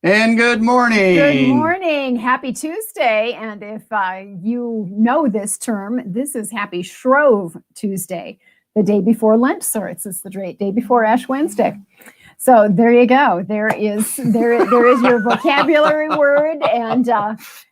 And good morning. Good morning. Happy Tuesday. And if you know this term, this is Happy Shrove Tuesday, the day before Lent starts. It's the day before Ash Wednesday. So there you go. There is your vocabulary word. And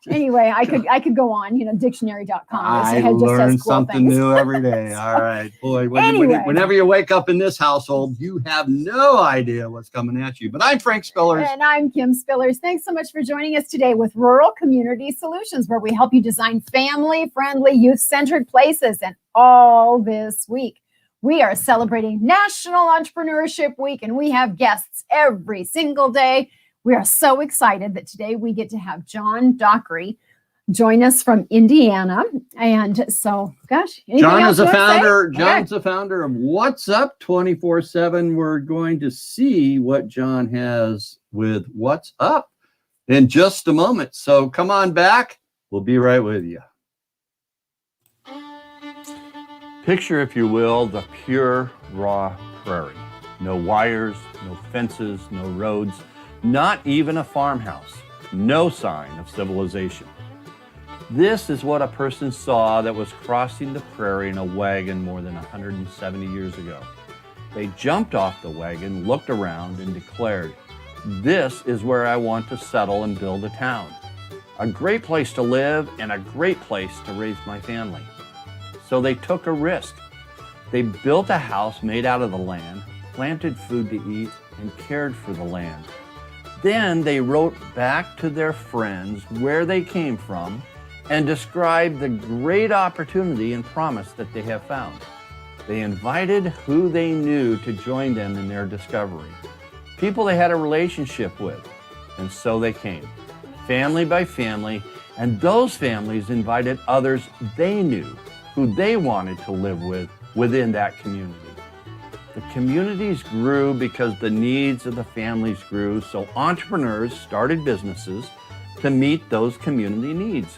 anyway, I could go on, dictionary.com. I learn something new every day. All right, boy. Whenever you wake up in this household, you have no idea what's coming at you. But I'm Frank Spillers. And I'm Kim Spillers. Thanks so much for joining us today with Rural Community Solutions, where we help you design family-friendly, youth-centered places. And all this week, we are celebrating National Entrepreneurship Week, and we have guests every single day. We are so excited that today we get to have John Dockrey join us from Indiana. And so, gosh, John is a founder. John's the founder of WhatsUp 24/7. We're going to see what John has with WhatsUp in just a moment. So come on back. We'll be right with you. Picture, if you will, the pure, raw prairie. No wires, no fences, no roads, not even a farmhouse. No sign of civilization. This is what a person saw that was crossing the prairie in a wagon more than 170 years ago. They jumped off the wagon, looked around, and declared, "This is where I want to settle and build a town. A great place to live and a great place to raise my family." So they took a risk. They built a house made out of the land, planted food to eat, and cared for the land. Then they wrote back to their friends where they came from and described the great opportunity and promise that they have found. They invited who they knew to join them in their discovery, people they had a relationship with, and so they came, family by family, and those families invited others they knew who they wanted to live with within that community. The communities grew because the needs of the families grew, so entrepreneurs started businesses to meet those community needs.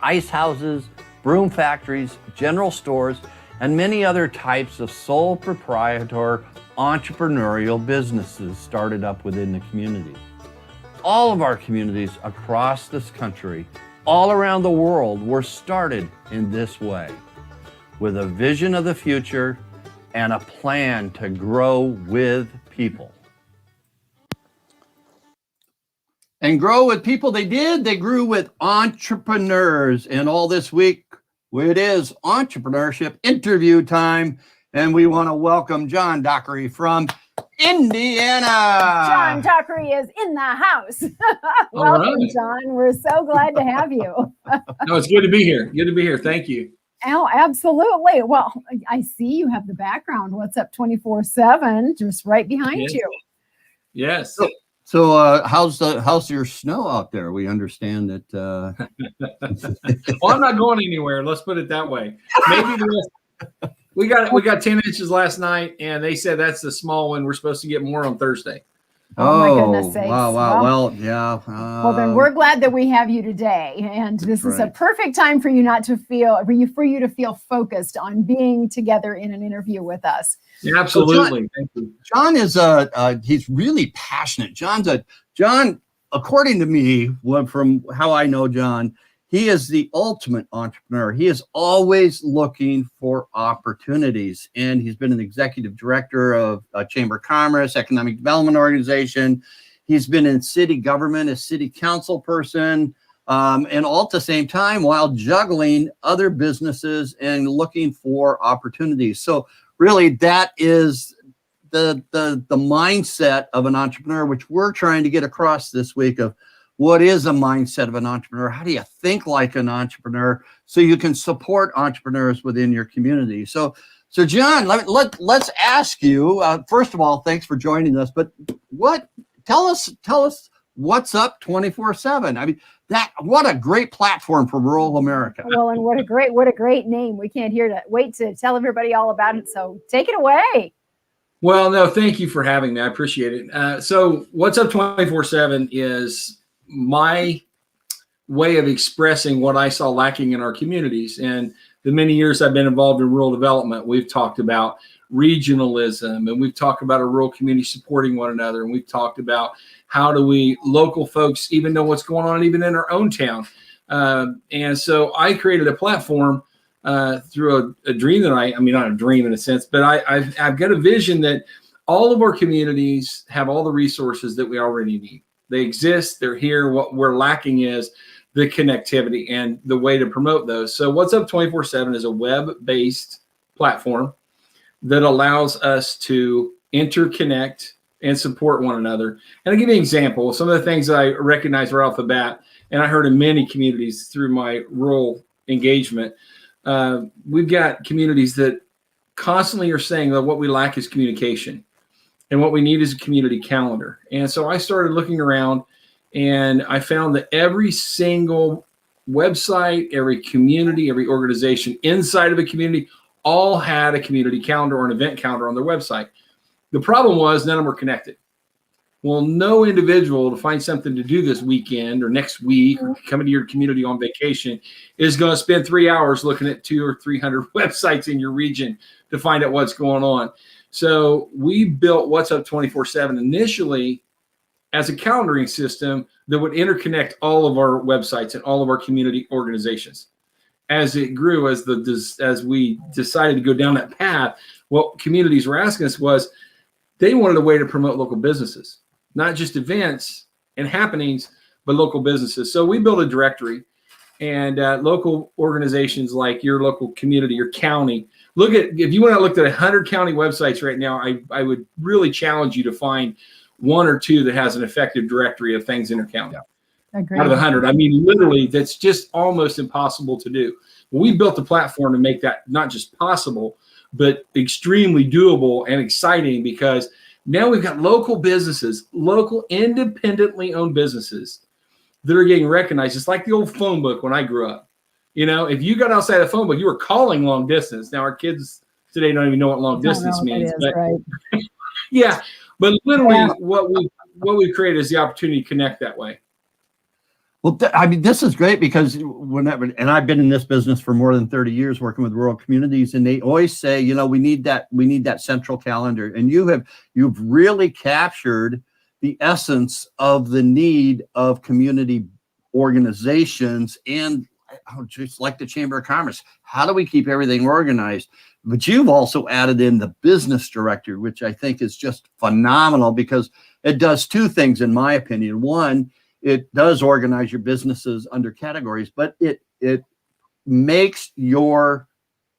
Ice houses, broom factories, general stores, and many other types of sole proprietor entrepreneurial businesses started up within the community. All of our communities across this country, all around the world, were started in this way, with a vision of the future and a plan to grow with people. And grow with people they did. They grew with entrepreneurs. And all this week, it is entrepreneurship interview time. And we want to welcome John Dockrey from Indiana. John Dockrey is in the house. Welcome, right. John. We're so glad to have you. No, it's good to be here. Good to be here. Thank you. Oh, absolutely. Well, I see you have the background. WhatsUp 24/7, just right behind you. Yes. So how's your snow out there? We understand that. Well, I'm not going anywhere. Let's put it that way. Maybe we got 10 inches last night, and they said that's the small one. We're supposed to get more on Thursday. Oh my goodness sakes. Wow. Well, yeah. Well, then we're glad that we have you today, and this is a perfect time for you for you to feel focused on being together in an interview with us. Yeah, absolutely. John is he's really passionate. John, according to me, from how I know John, he is the ultimate entrepreneur. He is always looking for opportunities. And he's been an executive director of a Chamber of Commerce, Economic Development Organization. He's been in city government, a city council person, and all at the same time while juggling other businesses and looking for opportunities. So really, that is the mindset of an entrepreneur, which we're trying to get across this week of what is a mindset of an entrepreneur? How do you think like an entrepreneur so you can support entrepreneurs within your community? So John, let's ask you, first of all, thanks for joining us, but tell us WhatsUp 24/7. I mean, what a great platform for rural America. Well, and what a great name. We can't wait to tell everybody all about it. So take it away. Well, no, thank you for having me. I appreciate it. So WhatsUp 24/7 is my way of expressing what I saw lacking in our communities. And the many years I've been involved in rural development, we've talked about regionalism, and we've talked about a rural community supporting one another, and we've talked about how do we local folks even know what's going on even in our own town. And so I created a platform through a dream that I mean, not a dream in a sense, but I've got a vision that all of our communities have all the resources that we already need. They exist, they're here. What we're lacking is the connectivity and the way to promote those. So WhatsUp 24/7 is a web-based platform that allows us to interconnect and support one another. And I'll give you an example. Some of the things that I recognize right off the bat, and I heard in many communities through my rural engagement, we've got communities that constantly are saying that what we lack is communication. And what we need is a community calendar. And so I started looking around, and I found that every single website, every community, every organization inside of a community all had a community calendar or an event calendar on their website. The problem was none of them were connected. Well, no individual to find something to do this weekend or next week or coming to your community on vacation is going to spend 3 hours looking at 200 or 300 websites in your region to find out what's going on. So we built WhatsUp 24/7 initially as a calendaring system that would interconnect all of our websites and all of our community organizations. As it grew, as we decided to go down that path, what communities were asking us was they wanted a way to promote local businesses, not just events and happenings, but local businesses. So we built a directory, and local organizations like your local community, your county. If you went out and looked at 100 county websites right now, I would really challenge you to find one or two that has an effective directory of things in your county. Agreed. Out of the 100, I mean, literally, that's just almost impossible to do. We built a platform to make that not just possible, but extremely doable and exciting, because now we've got local businesses, local independently owned businesses that are getting recognized. It's like the old phone book when I grew up. You know, if you got outside the phone book, you were calling long distance. Now our kids today don't even know what long distance means. But, right. Yeah, but literally what we've created is the opportunity to connect that way. Well, I mean, this is great because and I've been in this business for more than 30 years working with rural communities, and they always say, you know, we need that central calendar. And you've really captured the essence of the need of community organizations and just like the Chamber of Commerce. How do we keep everything organized? But you've also added in the business director, which I think is just phenomenal because it does two things, in my opinion. One, it does organize your businesses under categories, but it makes your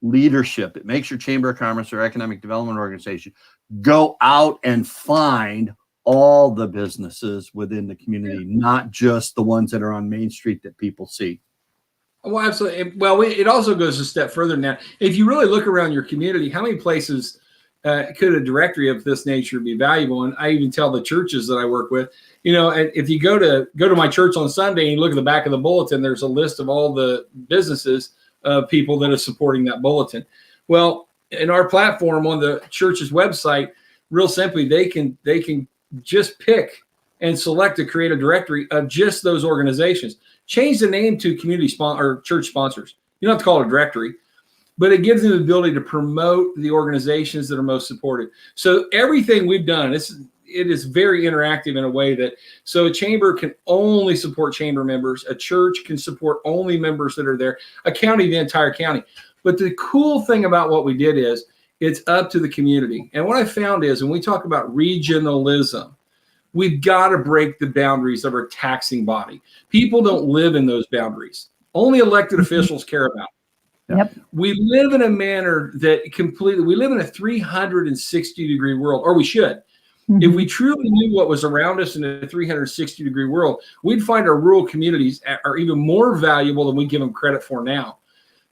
leadership, it makes your Chamber of Commerce or economic development organization go out and find all the businesses within the community, not just the ones that are on Main Street that people see. Well, absolutely. Well, it also goes a step further now. If you really look around your community, how many places could a directory of this nature be valuable? And I even tell the churches that I work with, you know, if you go to my church on Sunday and you look at the back of the bulletin, there's a list of all the businesses of people that are supporting that bulletin. Well, in our platform on the church's website, real simply, they can just pick and select to create a directory of just those organizations. Change the name to community or church sponsors. You don't have to call it a directory, but it gives them the ability to promote the organizations that are most supported. So everything we've done, it is very interactive in a way that, so a chamber can only support chamber members, a church can support only members that are there, a county, the entire county. But the cool thing about what we did is it's up to the community. And what I found is when we talk about regionalism, we've got to break the boundaries of our taxing body. People don't live in those boundaries. Only elected officials care about. Yep. We live in a manner that we live in a 360-degree world, or we should. Mm-hmm. If we truly knew what was around us in a 360-degree world, we'd find our rural communities are even more valuable than we give them credit for now.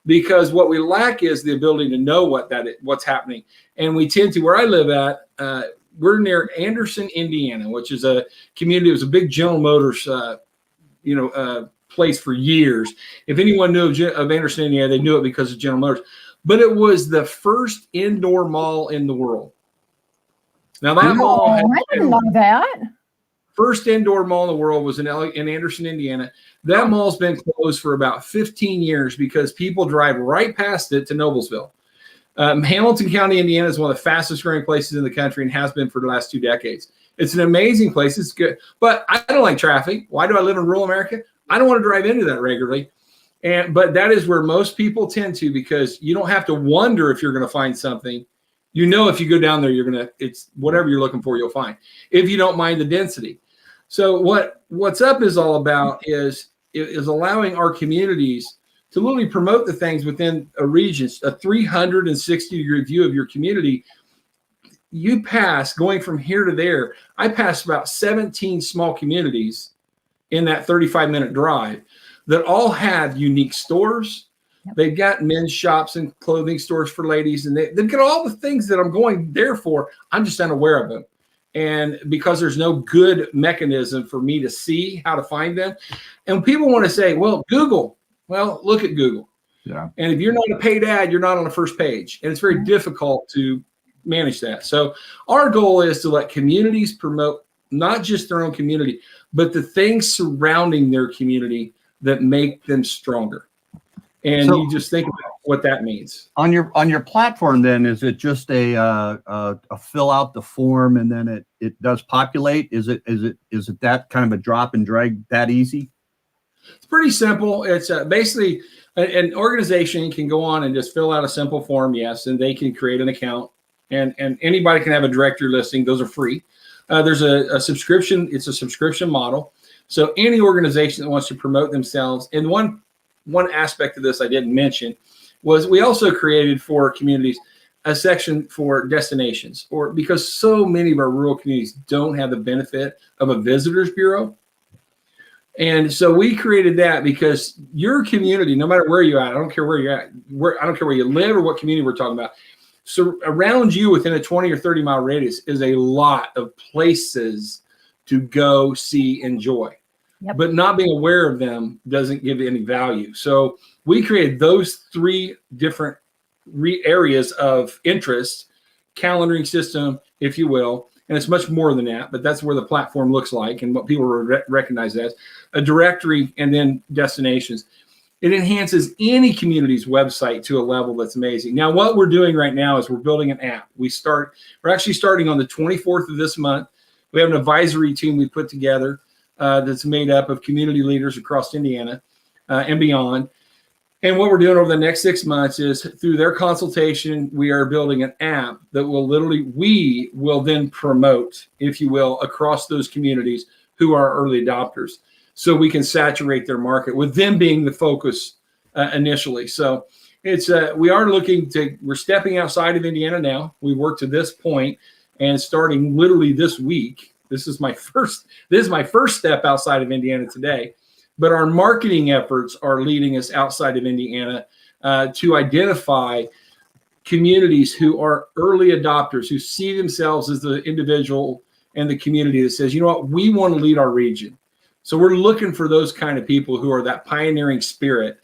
Because what we lack is the ability to know what's happening. And we tend to, where I live at, we're near Anderson, Indiana, which is a community. It was a big General Motors, place for years. If anyone knew of Anderson, Indiana, they knew it because of General Motors. But it was the first indoor mall in the world. Now that mall, I didn't know that. First indoor mall in the world was in Anderson, Indiana. That mall's been closed for about 15 years because people drive right past it to Noblesville. Hamilton County, Indiana is one of the fastest growing places in the country and has been for the last 2 decades. It's an amazing place. It's good. But I don't like traffic. Why do I live in rural America? I don't want to drive into that regularly. But that is where most people tend to, because you don't have to wonder if you're going to find something. You know, if you go down there, it's whatever you're looking for, you'll find, if you don't mind the density. So what WhatsUp is all about is allowing our communities to literally promote the things within a region, a 360-degree view of your community. You pass going from here to there. I passed about 17 small communities in that 35-minute drive that all had unique stores. Yep. They've got men's shops and clothing stores for ladies, and they've got all the things that I'm going there for. I'm just unaware of them. And because there's no good mechanism for me to see how to find them. And people want to say, well, Google. Well, look at Google. Yeah. And if you're not a paid ad, you're not on the first page. And it's very difficult to manage that. So our goal is to let communities promote not just their own community, but the things surrounding their community that make them stronger. And you just think about what that means. On your platform, then, is it just a fill out the form and then it does populate? Is it that kind of a drop and drag that easy? It's pretty simple. It's basically an organization can go on and just fill out a simple form, yes, and they can create an account, and anybody can have a directory listing. Those are free. There's a subscription. It's a subscription model. So any organization that wants to promote themselves, and one aspect of this I didn't mention was we also created for communities a section for destinations, or because so many of our rural communities don't have the benefit of a visitors bureau. And so we created that because your community, no matter where you're at, I don't care where you're at, I don't care where you live or what community we're talking about. So around you within a 20 or 30 mile radius is a lot of places to go, see, enjoy. Yep. But not being aware of them doesn't give any value. So we created those 3 different areas of interest, calendaring system, if you will. And it's much more than that, but that's where the platform looks like and what people recognize as a directory, and then destinations. It enhances any community's website to a level that's amazing. Now, what we're doing right now is we're building an app. We're actually starting on the 24th of this month. We have an advisory team we put together that's made up of community leaders across Indiana and beyond. And what we're doing over the next 6 months is through their consultation, we are building an app that we will then promote, if you will, across those communities who are early adopters, so we can saturate their market with them being the focus initially. So it's we're stepping outside of Indiana now. We worked to this point, and starting literally this week, this is my first step outside of Indiana today. But our marketing efforts are leading us outside of Indiana to identify communities who are early adopters, who see themselves as the individual and the community that says, you know what, we want to lead our region. So we're looking for those kind of people who are that pioneering spirit,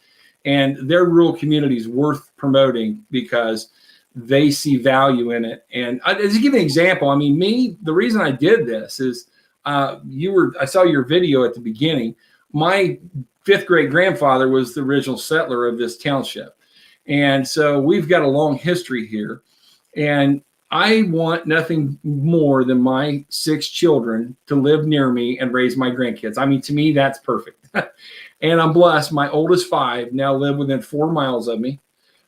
and their rural communities worth promoting because they see value in it. And to give an example, I mean, the reason I did this is I saw your video at the beginning. My 5th great grandfather was the original settler of this township. And so we've got a long history here. And I want nothing more than my 6 children to live near me and raise my grandkids. I mean, to me, that's perfect. And I'm blessed. My oldest 5 now live within 4 miles of me.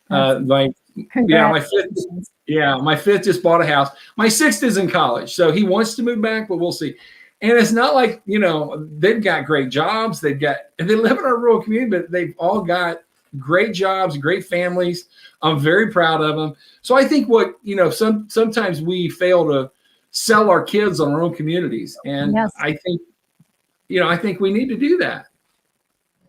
My 5th just bought a house. My 6th is in college. So he wants to move back, but we'll see. And it's not like, they've got great jobs. They live in our rural community, but they've all got great jobs, great families. I'm very proud of them. So I think sometimes we fail to sell our kids on our own communities. And yes. I think we need to do that.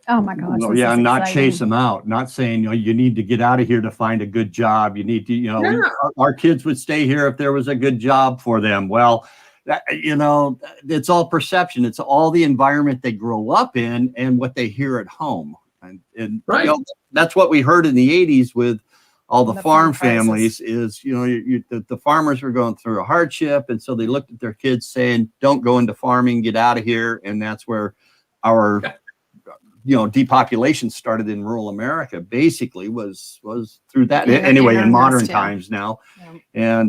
Oh my gosh. Well, yeah, not chase them out, not saying, you need to get out of here to find a good job. You need to, our kids would stay here if there was a good job for them. Well, it's all perception. It's all the environment they grow up in and what they hear at home. And right. That's what we heard in the 80s with all the farm families is, the farmers were going through a hardship. And so they looked at their kids saying, don't go into farming, get out of here. And that's where depopulation started in rural America basically was through that. Yeah, Anyway, in modern yeah. times now. Yeah.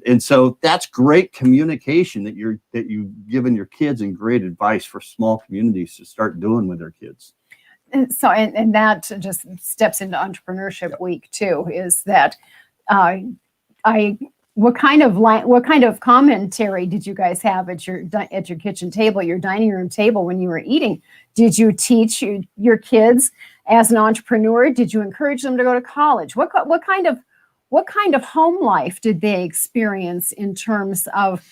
And so that's great communication that you've given your kids, and great advice for small communities to start doing with their kids. And so, and that just steps into Entrepreneurship Week too, is that what kind of commentary did you guys have at your kitchen table, your dining room table when you were eating? Did you teach your kids as an entrepreneur? Did you encourage them to go to college? What kind of home life did they experience in terms of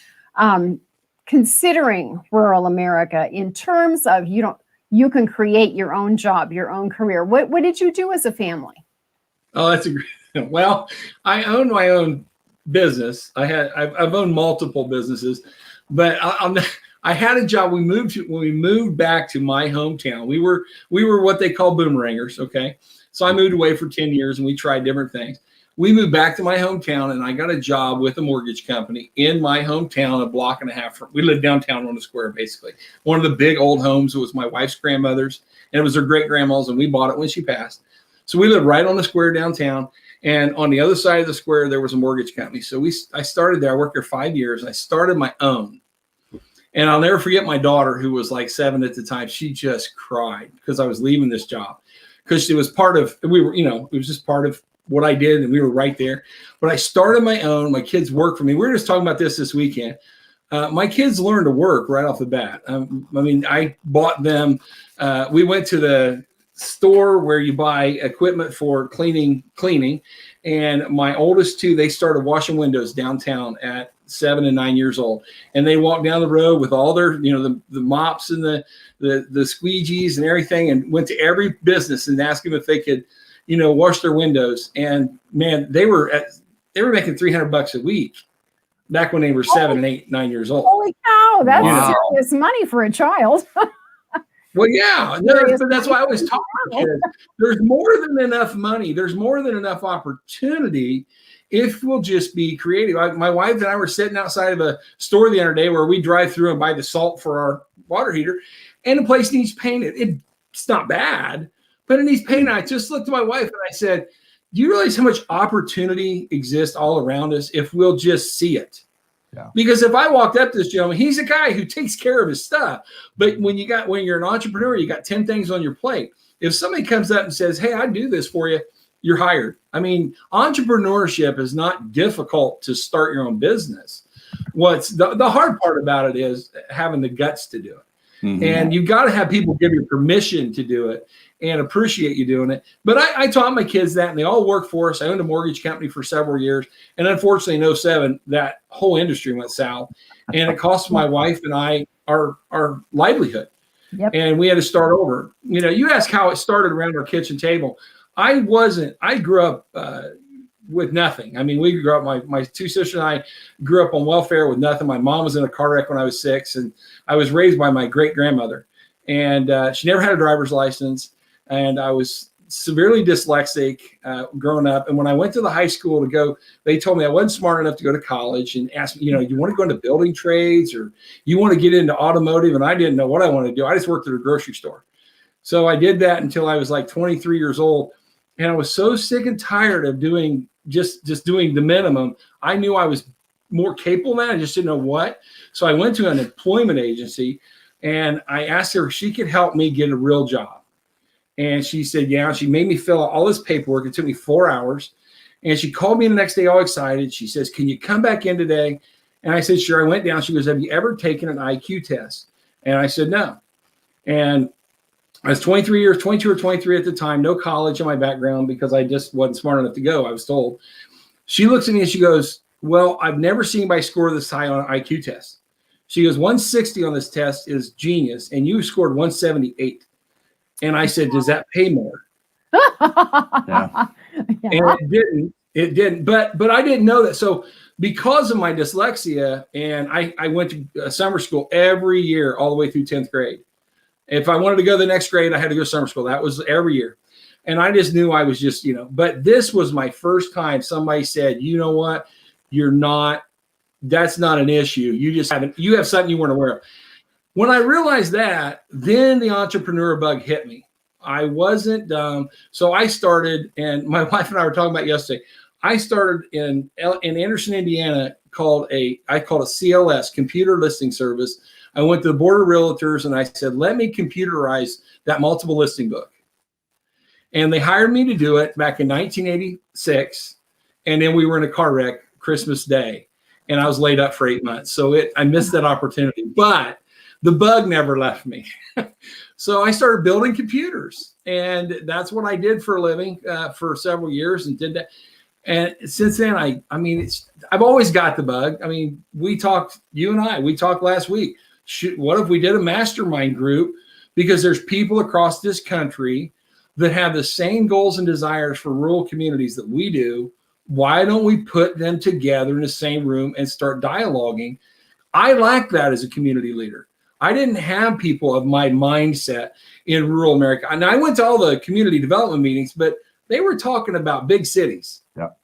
considering rural America, in terms of you can create your own job, your own career? What did you do as a family? Oh, that's a great. Well, I own my own business. I've owned multiple businesses, but I had a job. When we moved back to my hometown, we were what they call boomerangers. Okay. So I moved away for 10 years and we tried different things. We moved back to my hometown and I got a job with a mortgage company in my hometown, a block and a half from. We lived downtown on the square, basically. One of the big old homes. It was my wife's grandmother's, and it was her great grandma's, and we bought it when she passed. So we lived right on the square downtown. And on the other side of the square, there was a mortgage company. So I started there. I worked there 5 years. And I started my own. And I'll never forget my daughter, who was like 7 at the time. She just cried because I was leaving this job, because it was part of, it was just part of what I did, and we were right there. But I started my own. My kids worked for me. We were just talking about this weekend. My kids learned to work right off the bat. I bought them. We went to the store where you buy equipment for cleaning, and my oldest two, they started washing windows downtown at 7 and 9 years old, and they walked down the road with all their the mops and the squeegees and everything, and went to every business and asked them if they could wash their windows. And man, they were making $300 a week back when they were 7 and 8, 9 years old. Holy cow, that's serious money for a child. Well, yeah, no, but that's why I always talk to kids. There's more than enough money. There's more than enough opportunity if we'll just be creative. My wife and I were sitting outside of a store the other day where we drive through and buy the salt for our water heater, and the place needs painted. It's not bad, but it needs painted. I just looked at my wife and I said, do you realize how much opportunity exists all around us if we'll just see it? Yeah. Because if I walked up to this gentleman, he's a guy who takes care of his stuff. But when you're an entrepreneur, you got 10 things on your plate. If somebody comes up and says, hey, I do this for you, you're hired. I mean, entrepreneurship is not difficult to start your own business. What's the hard part about it is having the guts to do it. Mm-hmm. And you've got to have people give you permission to do it and appreciate you doing it. But I taught my kids that, and they all work for us. I owned a mortgage company for several years. And unfortunately, in 2007, that whole industry went south. And it cost my wife and I our livelihood. Yep. And we had to start over. You ask how it started around our kitchen table. I grew up with nothing. I mean, we grew up, my two sisters and I grew up on welfare with nothing. My mom was in a car wreck when I was 6, and I was raised by my great grandmother. And she never had a driver's license. And I was severely dyslexic growing up. And when I went to the high school to go, they told me I wasn't smart enough to go to college, and asked me, you want to go into building trades, or you want to get into automotive? And I didn't know what I wanted to do. I just worked at a grocery store. So I did that until I was like 23 years old. And I was so sick and tired of doing just doing the minimum. I knew I was more capable than that. I just didn't know what. So I went to an employment agency and I asked her if she could help me get a real job. And she said, yeah. She made me fill out all this paperwork. It took me 4 hours. And she called me the next day all excited. She says, can you come back in today? And I said, sure. I went down. She goes, have you ever taken an IQ test? And I said, no. And I was 22 or 23 at the time, no college in my background because I just wasn't smart enough to go, I was told. She looks at me and she goes, well, I've never seen anybody score this high on an IQ test. She goes, 160 on this test is genius, and you scored 178. And I said, does that pay more? Yeah. And it didn't, but I didn't know that. So because of my dyslexia, and I went to summer school every year all the way through 10th grade. If I wanted to go to the next grade, I had to go to summer school. That was every year. And I just knew I was just, but this was my first time somebody said, you know what, that's not an issue. You have something you weren't aware of. When I realized that, then the entrepreneur bug hit me. I wasn't dumb. So I started, and my wife and I were talking about yesterday. I started in Anderson, Indiana, I called a CLS, Computer Listing Service. I went to the Board of Realtors and I said, let me computerize that multiple listing book. And they hired me to do it back in 1986. And then we were in a car wreck Christmas Day, and I was laid up for 8 months. So I missed that opportunity, but the bug never left me. So I started building computers, and that's what I did for a living for several years, and did that. And since then, I've always got the bug. I mean, we talked last week. What if we did a mastermind group? Because there's people across this country that have the same goals and desires for rural communities that we do. Why don't we put them together in the same room and start dialoguing? I like that as a community leader. I didn't have people of my mindset in rural America. And I went to all the community development meetings, but they were talking about big cities. Yep.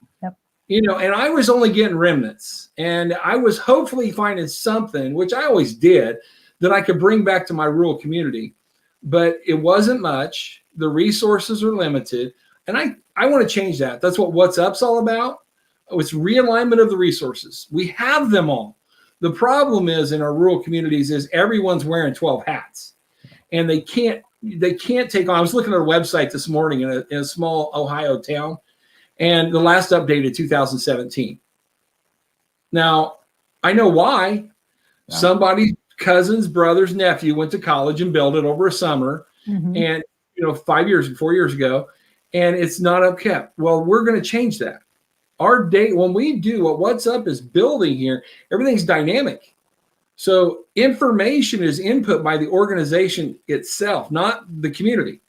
And I was only getting remnants. And I was hopefully finding something, which I always did, that I could bring back to my rural community. But it wasn't much. The resources are limited. And I want to change that. That's what WhatsUp's all about. It's realignment of the resources. We have them all. The problem is in our rural communities is everyone's wearing 12 hats, and they can't take on. I was looking at a website this morning in a small Ohio town, and the last updated 2017. Now, I know why. Yeah. Somebody's cousin's brother's nephew went to college and built it over a summer, and 4 years ago, and it's not upkept. Well, we're going to change that. Our day, when we do what WhatsUp is building here, everything's dynamic. So information is input by the organization itself, not the community.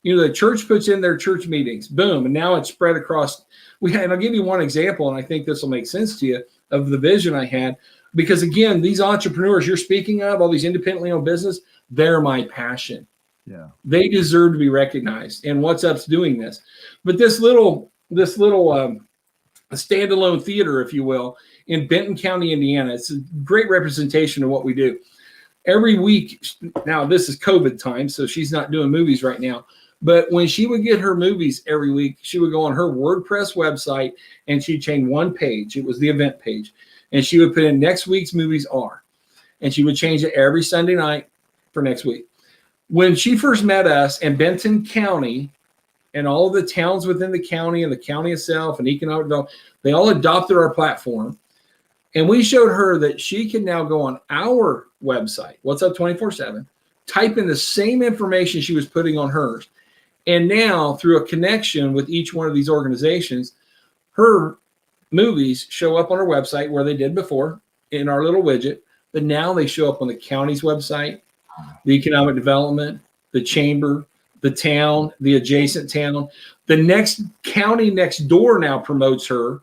The church puts in their church meetings, boom, and now it's spread across. And I'll give you one example, and I think this will make sense to you, of the vision I had. Because again, these entrepreneurs you're speaking of, all these independently owned business, they're my passion. Yeah, they deserve to be recognized, and WhatsUp's doing this. But this little a standalone theater, if you will, in Benton County, Indiana. It's a great representation of what we do. Every week, now this is COVID time, so she's not doing movies right now, but when she would get her movies every week, she would go on her WordPress website and she'd change one page. It was the event page. And she would put in next week's movies are, and she would change it every Sunday night for next week. When she first met us in Benton County, and all of the towns within the county and the county itself and economic development, they all adopted our platform. And we showed her that she can now go on our website, WhatsUp 24/7, type in the same information she was putting on hers. And now through a connection with each one of these organizations, her movies show up on her website where they did before in our little widget, but now they show up on the county's website, the economic development, the chamber, the town, the adjacent town. The next county next door now promotes her,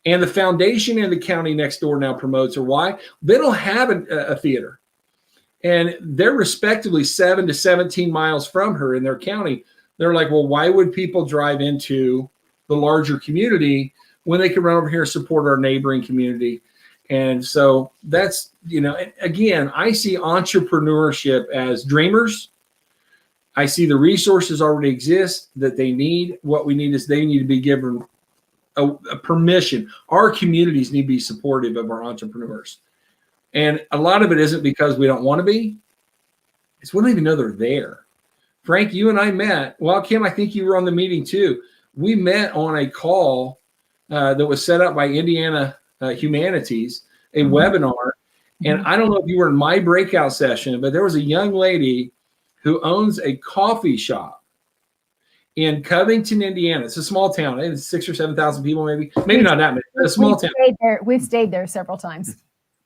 and the foundation in the county next door now promotes her. Why? They don't have a theater, and they're respectively 7 to 17 miles from her in their county. They're like, well, why would people drive into the larger community when they can run over here and support our neighboring community? And so that's, again, I see entrepreneurship as dreamers. I see the resources already exist that they need. What we need is they need to be given a permission. Our communities need to be supportive of our entrepreneurs. And a lot of it isn't because we don't want to be. It's we don't even know they're there. Frank, you and I met. Well, Kim, I think you were on the meeting too. We met on a call that was set up by Indiana Humanities, a webinar. And I don't know if you were in my breakout session, but there was a young lady who owns a coffee shop in Covington, Indiana. It's a small town. It's 6,000 or 7,000 people, maybe not that many. It's a small town. We've stayed there several times.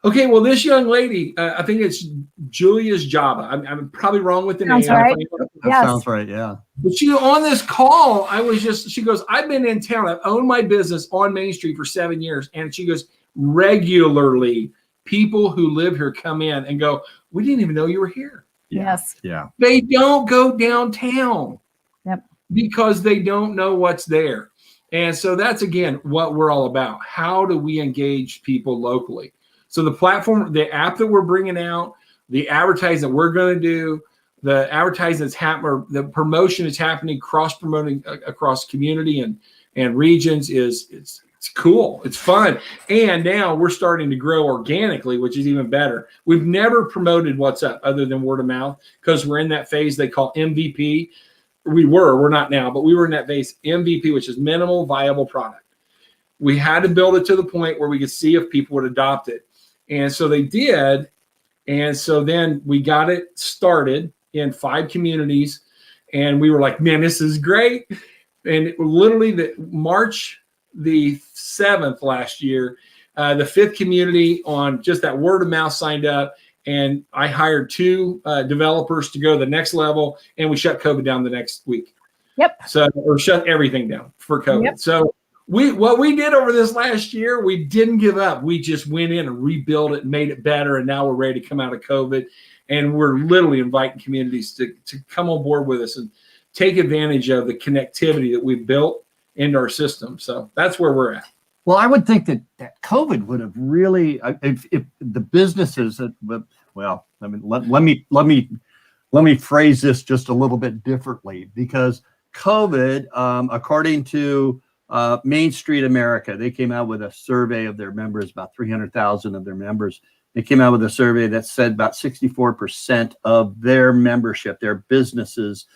Okay, well, this young lady, I think it's Julia's Java. I'm probably wrong with the name. Right. That sounds right, yeah. But she, on this call, she goes, I've been in town. I've owned my business on Main Street for 7 years. And she goes, regularly, people who live here come in and go, we didn't even know you were here. Yes. Yeah. They don't go downtown. Yep. Because they don't know what's there. And so that's, again, what we're all about. How do we engage people locally? So the platform, the app that we're bringing out, the advertising that we're going to do, the advertising that's happening, or the promotion is happening, cross promoting across community and regions it's cool. It's fun. And now we're starting to grow organically, which is even better. We've never promoted WhatsUp other than word of mouth, because we're in that phase they call MVP. We're not now, but we were in that phase MVP, which is minimal viable product. We had to build it to the point where we could see if people would adopt it. And so they did. And so then we got it started in 5 communities, and we were like, man, this is great. And literally March the 7th last year, the 5th community on just that word of mouth signed up, and I hired 2 developers to go to the next level, and we shut COVID down the next week. Yep. So, or shut everything down for COVID. Yep. So what we did over this last year, we didn't give up. We just went in and rebuilt it and made it better, and now we're ready to come out of COVID. And we're literally inviting communities to come on board with us and take advantage of the connectivity that we've built into our system. So that's where we're at. Well, I would think that COVID would have really, if the businesses that, well, I mean, let me phrase this just a little bit differently, because COVID, according to Main Street America, they came out with a survey of their members, about 300,000 of their members. They came out with a survey that said about 64% of their membership, their businesses,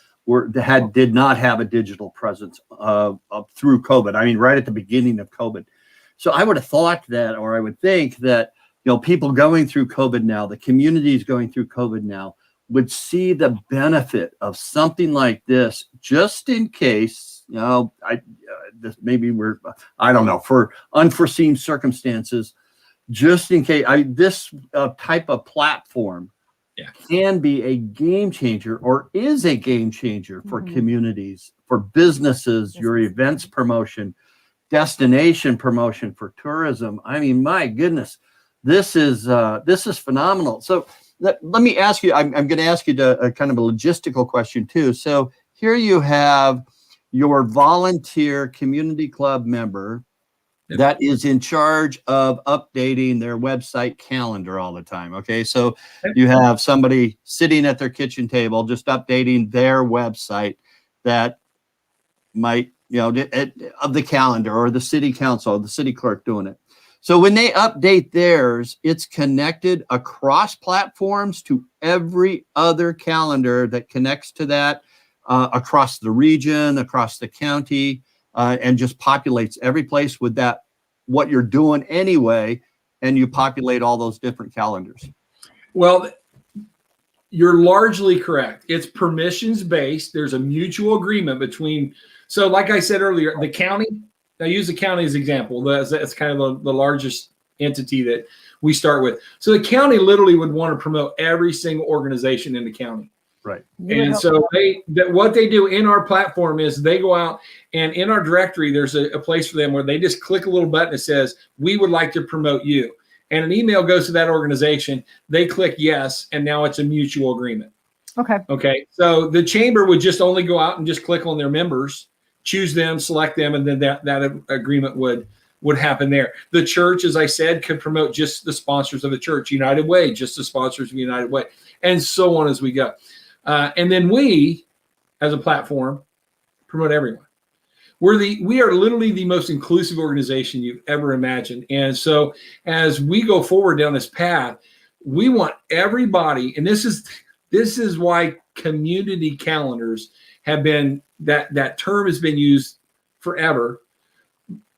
did not have a digital presence through COVID. I mean, right at the beginning of COVID. So I would have thought that, or I would think that, people going through COVID now, the communities going through COVID now, would see the benefit of something like this, just in case, I don't know, for unforeseen circumstances, just in case. This type of platform can be a game changer, or is a game changer for communities, for businesses, your events promotion, destination promotion, for tourism. I mean, my goodness, this is phenomenal. So let me ask you, I'm going to ask you a kind of a logistical question too. So here you have your volunteer community club member that is in charge of updating their website calendar all the time. Okay. So you have somebody sitting at their kitchen table, just updating their website that might, of the calendar, or the city council, or the city clerk doing it. So when they update theirs, it's connected across platforms to every other calendar that connects to that, across the region, across the county, and just populates every place with that, what you're doing anyway, and you populate all those different calendars. Well, you're largely correct. It's permissions based. There's a mutual agreement between, so like I said earlier, the county, I use the county as an example. That's kind of the largest entity that we start with. So the county literally would want to promote every single organization in the county. Right. And so what they do in our platform is they go out, and in our directory, there's a place for them where they just click a little button that says, we would like to promote you. And an email goes to that organization. They click yes, and now it's a mutual agreement. Okay. So the chamber would just only go out and just click on their members, choose them, select them, and then that agreement would happen there. The church, as I said, could promote just the sponsors of the church. United Way, just the sponsors of United Way, and so on as we go. And then we, as a platform, promote everyone. We are literally the most inclusive organization you've ever imagined. And so as we go forward down this path, we want everybody, and this is why community calendars have been, that term has been used forever,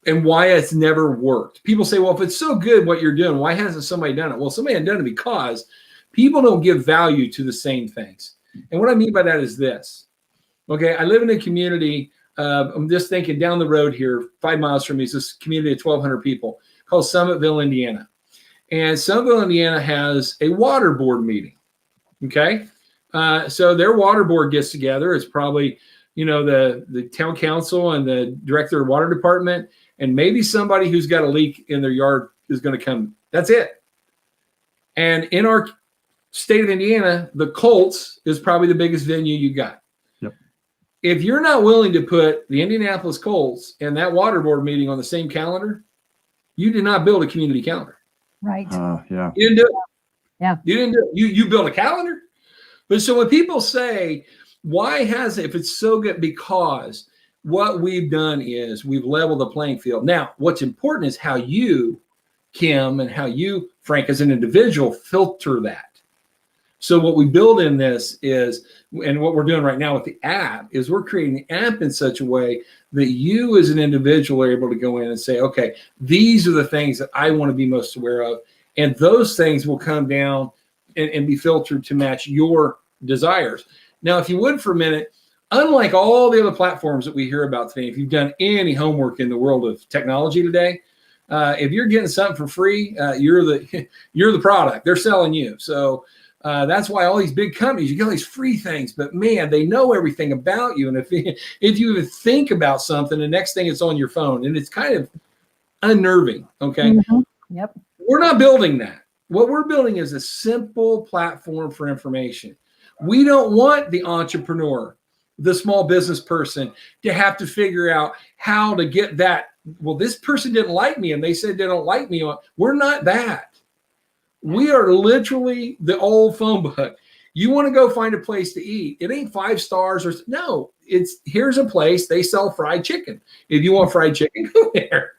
and why it's never worked. People say, well, if it's so good what you're doing, why hasn't somebody done it? Well, somebody hasn't done it because people don't give value to the same things. And what I mean by that is this. Okay, I live in a community, I'm just thinking down the road here, 5 miles from me, is this community of 1,200 people called Summitville, Indiana. And Summitville, Indiana has a water board meeting. Okay, so their water board gets together. It's probably, the town council and the director of water department, and maybe somebody who's got a leak in their yard is going to come. That's it. And in our state of Indiana, the Colts is probably the biggest venue you got. Yep. If you're not willing to put the Indianapolis Colts and that water board meeting on the same calendar, you did not build a community calendar. Right. Yeah. You didn't do it. Yeah. You didn't do it. You built a calendar. But so when people say, why has it, if it's so good? Because what we've done is we've leveled the playing field. Now, what's important is how you, Kim, and how you, Frank, as an individual, filter that. So what we build in this is, and what we're doing right now with the app, is we're creating the app in such a way that you as an individual are able to go in and say, okay, these are the things that I want to be most aware of. And those things will come down and be filtered to match your desires. Now, if you would for a minute, unlike all the other platforms that we hear about today, if you've done any homework in the world of technology today, if you're getting something for free, you're the product. They're selling you. So that's why all these big companies, you get all these free things, but man, they know everything about you. And if you even think about something, the next thing it's on your phone, and it's kind of unnerving. Okay. Mm-hmm. Yep. We're not building that. What we're building is a simple platform for information. We don't want the entrepreneur, the small business person, to have to figure out how to get that. Well, this person didn't like me and they said they don't like me. We're not that. We are literally the old phone book. You want to go find a place to eat. It ain't 5 stars or no, here's a place they sell fried chicken. If you want fried chicken, go there.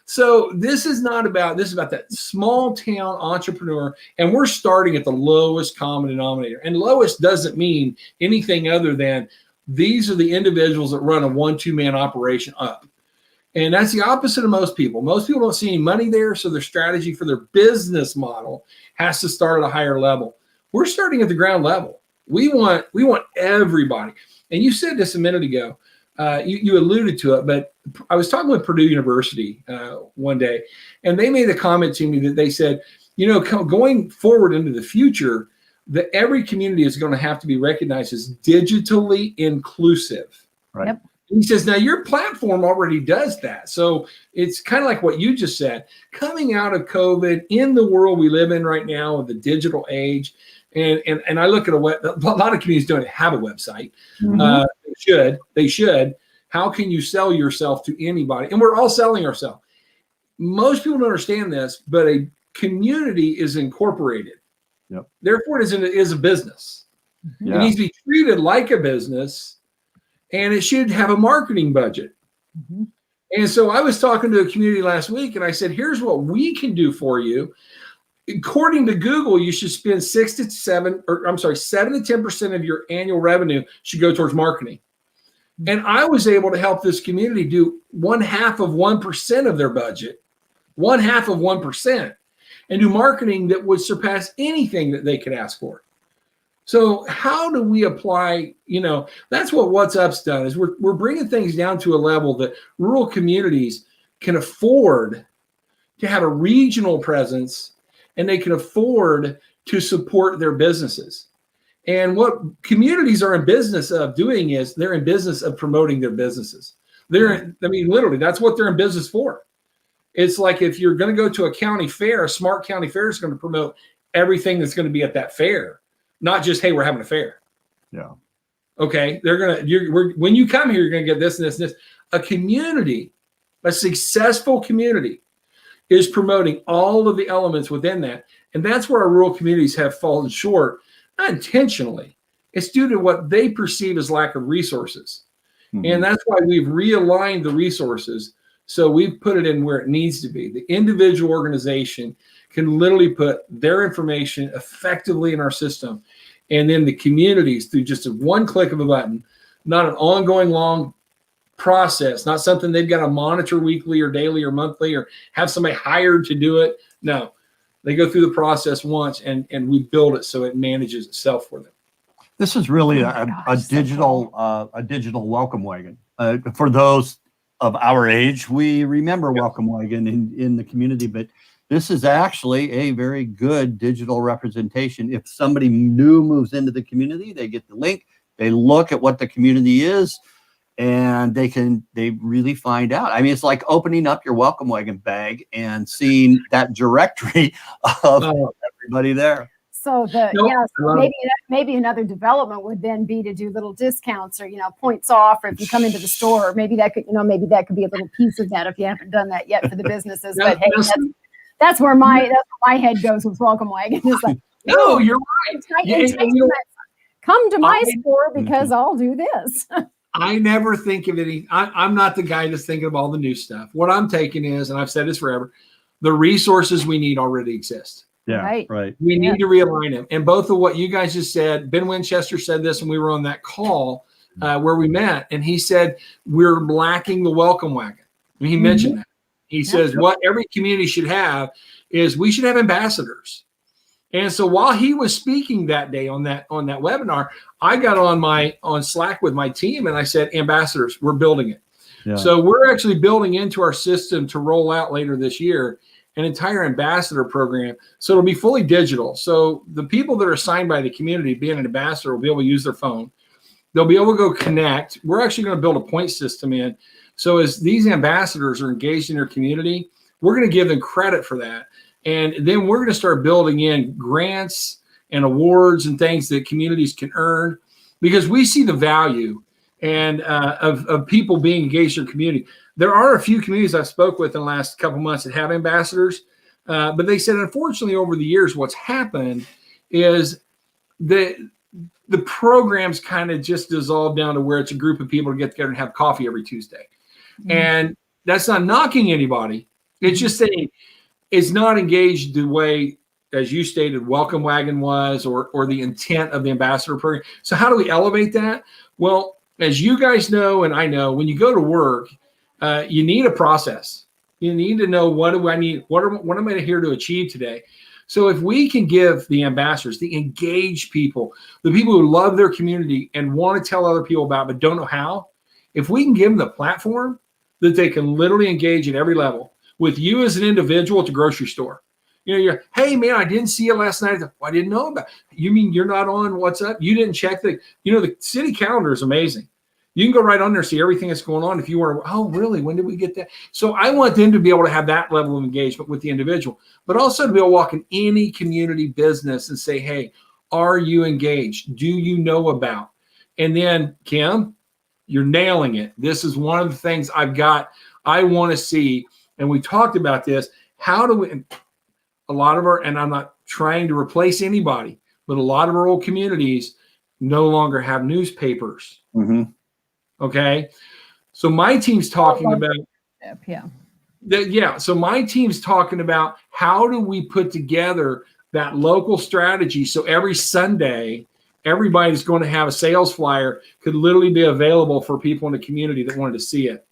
So this is about that small town entrepreneur, and we're starting at the lowest common denominator. And lowest doesn't mean anything other than these are the individuals that run a 1-2 man operation up. And that's the opposite of most people. Most people don't see any money there, so their strategy for their business model has to start at a higher level. We're starting at the ground level. We want everybody. And you said this a minute ago. You alluded to it, but I was talking with Purdue University one day, and they made a comment to me that they said, going forward into the future, that every community is going to have to be recognized as digitally inclusive. Right. Yep. And he says, now your platform already does that. So it's kind of like what you just said, coming out of COVID in the world we live in right now of the digital age. And I look at a lot of communities don't have a website. Mm-hmm. They should. How can you sell yourself to anybody? And we're all selling ourselves. Most people don't understand this, but a community is incorporated. Yep. Therefore, it is a business. Yeah. It needs to be treated like a business, and it should have a marketing budget. Mm-hmm. And so I was talking to a community last week, and I said, here's what we can do for you. According to Google, you should spend 7 to 10% of your annual revenue should go towards marketing. And I was able to help this community do 0.5% of their budget, 0.5%, and do marketing that would surpass anything that they could ask for. So how do we apply, that's what WhatsUp's done, is we're bringing things down to a level that rural communities can afford to have a regional presence, and they can afford to support their businesses. And what communities are in business of doing is they're in business of promoting their businesses. Literally, that's what they're in business for. It's like if you're going to go to a county fair, a smart county fair is going to promote everything that's going to be at that fair, not just, hey, we're having a fair. Yeah. Okay. When you come here, you're going to get this and this and this. A community, a successful community, is promoting all of the elements within that. And that's where our rural communities have fallen short, not intentionally. It's due to what they perceive as lack of resources. Mm-hmm. And that's why we've realigned the resources. So we've put it in where it needs to be. The individual organization can literally put their information effectively in our system. And then the communities, through just one click of a button, not an ongoing long process, not something they've got to monitor weekly or daily or monthly or have somebody hired to do it. No, they go through the process once, and we build it so it manages itself for them. This is really a digital welcome wagon. For those of our age, we remember welcome wagon in the community, but this is actually a very good digital representation. If somebody new moves into the community, they get the link, they look at what the community is, and they really find out. I mean, it's like opening up your welcome wagon bag and seeing that directory of everybody there. So maybe another development would then be to do little discounts or points off, or if you come into the store, or maybe that could be a little piece of that if you haven't done that yet for the businesses. But hey, that's where my head goes with welcome wagon. It's like, No, you're right. Come to my store because I'll do this. I never think of any. I'm not the guy that's thinking of all the new stuff. What I'm taking is, and I've said this forever, the resources we need already exist. Right. We need to realign them. And both of what you guys just said, Ben Winchester said this when we were on that call where we met, and he said we're lacking the welcome wagon. And he mentioned that. He says what every community should have is we should have ambassadors. And so while he was speaking that day on that webinar, I got on Slack with my team and I said, ambassadors, we're building it. Yeah. So we're actually building into our system to roll out later this year an entire ambassador program. So it'll be fully digital. So the people that are assigned by the community being an ambassador will be able to use their phone. They'll be able to go connect. We're actually going to build a point system in. So as these ambassadors are engaged in their community, we're going to give them credit for that. And then we're going to start building in grants and awards and things that communities can earn, because we see the value and of people being engaged in their community. There are a few communities I've spoke with in the last couple of months that have ambassadors, but they said, unfortunately, over the years, what's happened is the programs kind of just dissolve down to where it's a group of people to get together and have coffee every Tuesday. And that's not knocking anybody. It's just saying it's not engaged the way, as you stated, Welcome Wagon was, or the intent of the ambassador program. So how do we elevate that? Well, as you guys know, and I know, when you go to work, you need a process. You need to know, what do I need? What am I here to achieve today? So if we can give the ambassadors, the engaged people, the people who love their community and want to tell other people about it but don't know how, if we can give them the platform that they can literally engage at every level, with you as an individual at the grocery store. You know, you're, hey man, I didn't see you last night. Well, I didn't know about it. You mean you're not on WhatsUpp? You didn't check the city calendar is amazing. You can go right on there, see everything that's going on. If you want to, oh really? When did we get that? So I want them to be able to have that level of engagement with the individual, but also to be able to walk in any community business and say, hey, are you engaged? Do you know about? And then, Kim, you're nailing it. This is one of the things I want to see. And we talked about this. How do we, a lot of our, and I'm not trying to replace anybody, but a lot of our old communities no longer have newspapers. Okay. So my team's talking about, so my team's talking about how do we put together that local strategy. So every Sunday, everybody's going to have a sales flyer could literally be available for people in the community that wanted to see it.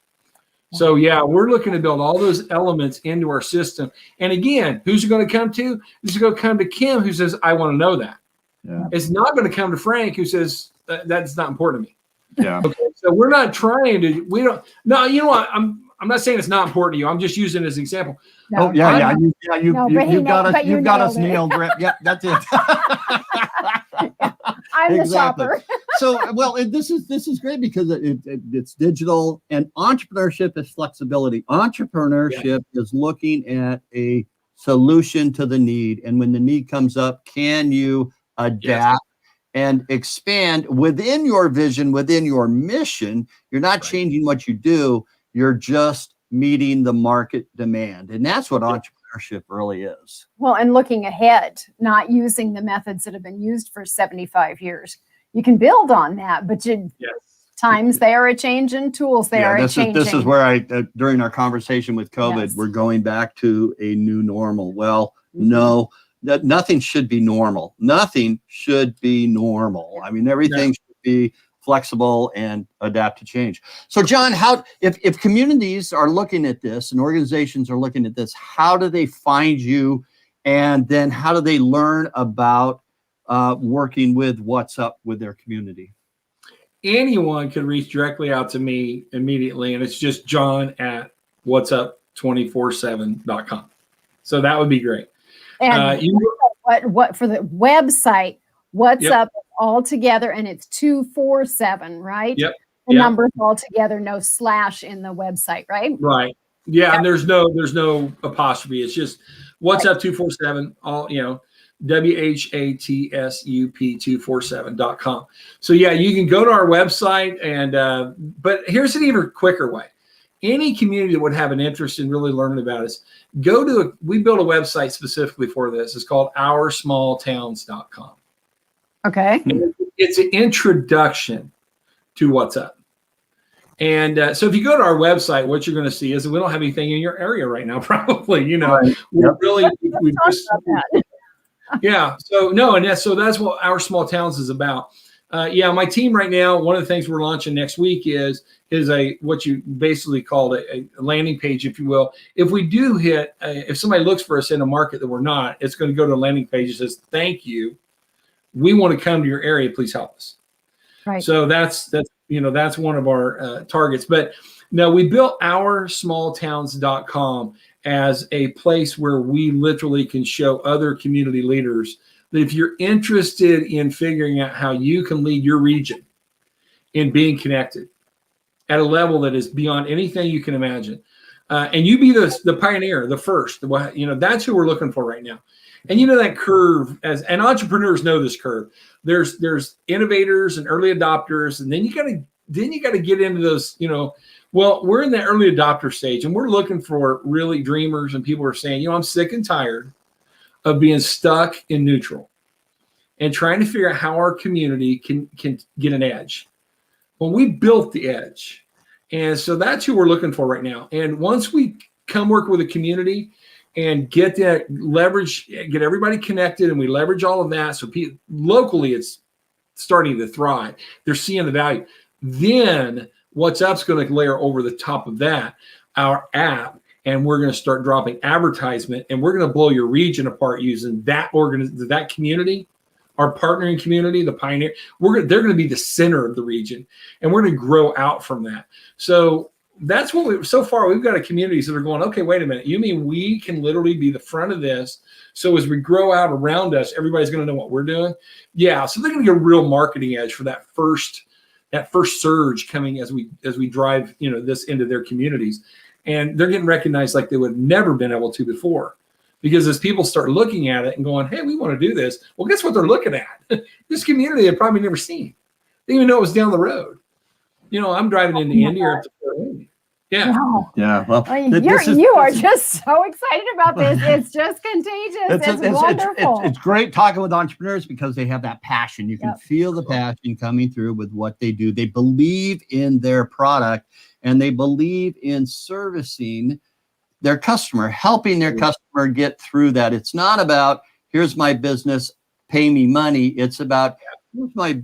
So yeah, we're looking to build all those elements into our system. And again, who's it going to come to? It's going to come to Kim, who says, I want to know that. Yeah. It's not going to come to Frank, who says, that's not important to me. Yeah. Okay. So we're not trying to, we don't, no, you know what? I'm not saying it's not important to you. I'm just using it as an example. No, oh yeah. You've got us nailed. Yep. That's it. I'm the shopper. So, well, this is great because it's digital, and entrepreneurship is flexibility. Entrepreneurship is looking at a solution to the need, and when the need comes up, can you adapt and expand within your vision, within your mission? You're not changing what you do. You're just meeting the market demand, and that's what entrepreneurship really is. Well, and looking ahead, not using the methods that have been used for 75 years. You can build on that, but times they are a changing, tools they are a changing. This is where during our conversation with COVID, we're going back to a new normal. Well, no, nothing should be normal. Nothing should be normal. I mean, everything should be flexible and adapt to change. So John, if communities are looking at this and organizations are looking at this, how do they find you? And then how do they learn about working with WhatsUp with their community? Anyone can reach directly out to me immediately, and it's just john@whatsup247.com. So that would be great. And what for the website, WhatsUp all together, and it's 247, right? Yep. The numbers all together, no slash in the website, right? Right. Yeah, and there's no apostrophe. It's just WhatsUp247, all, WHATSUP247.com. So yeah, you can go to our website, and but here's an even quicker way. any community that would have an interest in really learning about us, we built a website specifically for this. It's called oursmalltowns.com. Okay. And it's an introduction to WhatsUp. And so if you go to our website, what you're going to see is that we don't have anything in your area right now, probably, Right. we're really, Yeah. So that's what Our Small Towns is about. My team right now, one of the things we're launching next week is what you basically call a landing page, if you will. If we do hit, if somebody looks for us in a market that we're not, it's going to go to a landing page that says, thank you. We want to come to your area. Please help us. Right. So that's one of our targets. But no, we built oursmalltowns.com as a place where we literally can show other community leaders that if you're interested in figuring out how you can lead your region in being connected at a level that is beyond anything you can imagine, and you be the pioneer, the first, that's who we're looking for right now. And that curve, and entrepreneurs know this curve. There's innovators and early adopters, and then you got to get into those. Well, we're in the early adopter stage, and we're looking for really dreamers and people who are saying, I'm sick and tired of being stuck in neutral and trying to figure out how our community can get an edge. Well, we built the edge, and so that's who we're looking for right now. And once we come work with a community and get that leverage, get everybody connected, and we leverage all of that. So locally, it's starting to thrive. They're seeing the value. Then WhatsUp's going to layer over the top of that, our app, and we're going to start dropping advertisement, and we're going to blow your region apart using that that community, our partnering community, the pioneer. They're going to be the center of the region, and we're going to grow out from that. So that's what so far we've got communities that are going, okay, wait a minute. You mean we can literally be the front of this? So as we grow out around us, everybody's going to know what we're doing. Yeah. So they're going to get a real marketing edge for that first surge coming as we drive, this into their communities, and they're getting recognized like they would have never been able to before, because as people start looking at it and going, hey, we want to do this. Well, guess what they're looking at? This community they've probably never seen. They didn't even know it was down the road. I'm driving into India or to Fort Wayne. Yeah. Wow. Yeah. Well, you are just so excited about this. It's just contagious. It's wonderful. It's great talking with entrepreneurs because they have that passion. You can feel the passion coming through with what they do. They believe in their product, and they believe in servicing their customer, helping their customer get through that. It's not about, here's my business, pay me money. It's about,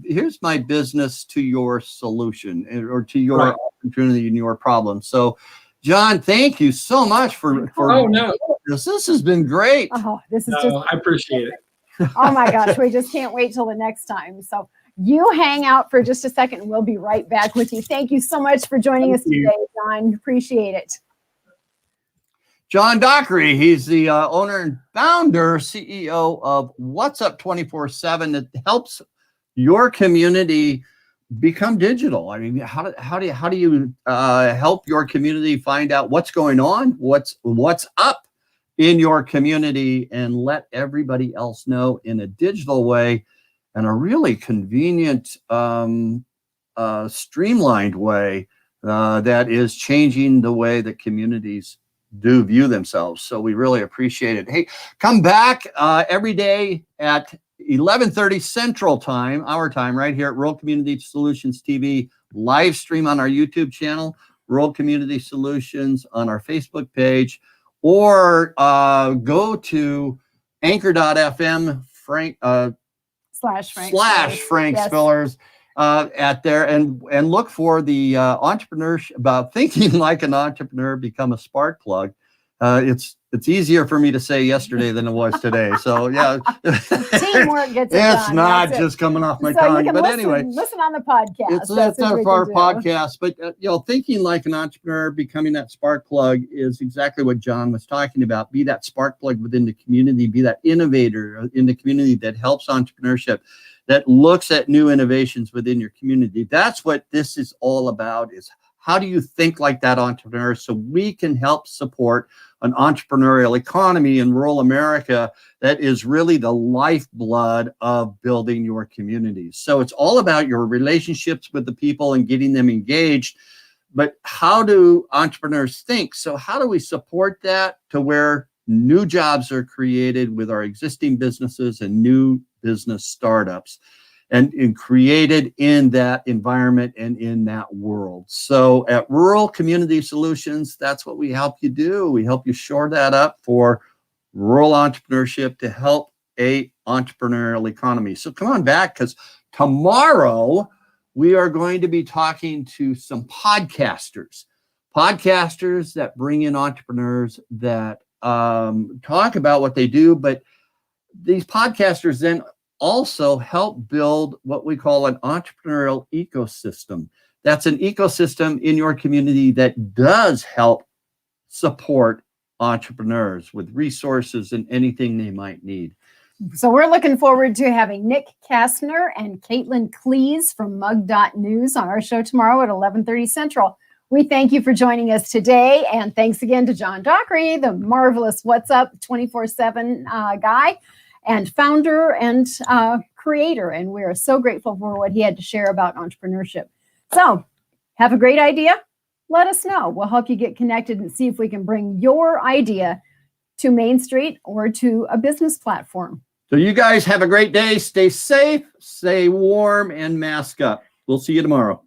here's my business to your solution or to your opportunity and your problem. So, John, thank you so much for this. This has been great. Oh, this is I appreciate it. Oh my gosh, we just can't wait till the next time. So you hang out for just a second and we'll be right back with you. Thank you so much for joining us today, John. Appreciate it. John Dockrey, he's the owner and founder, CEO of WhatsUp 24/7 that helps your community become digital. I mean, how do you help your community find out what's going on, what's up in your community, and let everybody else know in a digital way and a really convenient, streamlined way that is changing the way that communities do view themselves. So we really appreciate it. Hey, come back every day at 11:30 Central Time, our time, right here at Rural Community Solutions TV, live stream on our YouTube channel, Rural Community Solutions on our Facebook page, or go to anchor.fm slash Frank Spillers at there and look for the entrepreneurship about thinking like an entrepreneur, become a spark plug. It's easier for me to say yesterday than it was today. So yeah, teamwork gets it it's done. not just coming off my tongue. But anyway, listen on the podcast. That's our podcast. But thinking like an entrepreneur, becoming that spark plug is exactly what John was talking about. Be that spark plug within the community. Be that innovator in the community that helps entrepreneurship, that looks at new innovations within your community. That's what this is all about, is how do you think like that entrepreneur so we can help support an entrepreneurial economy in rural America that is really the lifeblood of building your communities. So it's all about your relationships with the people and getting them engaged. But how do entrepreneurs think? So how do we support that to where new jobs are created with our existing businesses and new business startups and created in that environment and in that world? So at Rural Community Solutions, that's what we help you do. We help you shore that up for rural entrepreneurship to help a entrepreneurial economy. So come on back, because tomorrow we are going to be talking to some podcasters that bring in entrepreneurs that talk about what they do. But these podcasters then also help build what we call an entrepreneurial ecosystem. That's an ecosystem in your community that does help support entrepreneurs with resources and anything they might need. So we're looking forward to having Nick Kastner and Caitlin Cleese from Mug.News on our show tomorrow at 11:30 Central. We thank you for joining us today. And thanks again to John Dockrey, the marvelous WhatsUp 24/7 guy and founder and creator. And we're so grateful for what he had to share about entrepreneurship. So have a great idea? Let us know. We'll help you get connected and see if we can bring your idea to Main Street or to a business platform. So you guys have a great day. Stay safe, stay warm, and mask up. We'll see you tomorrow.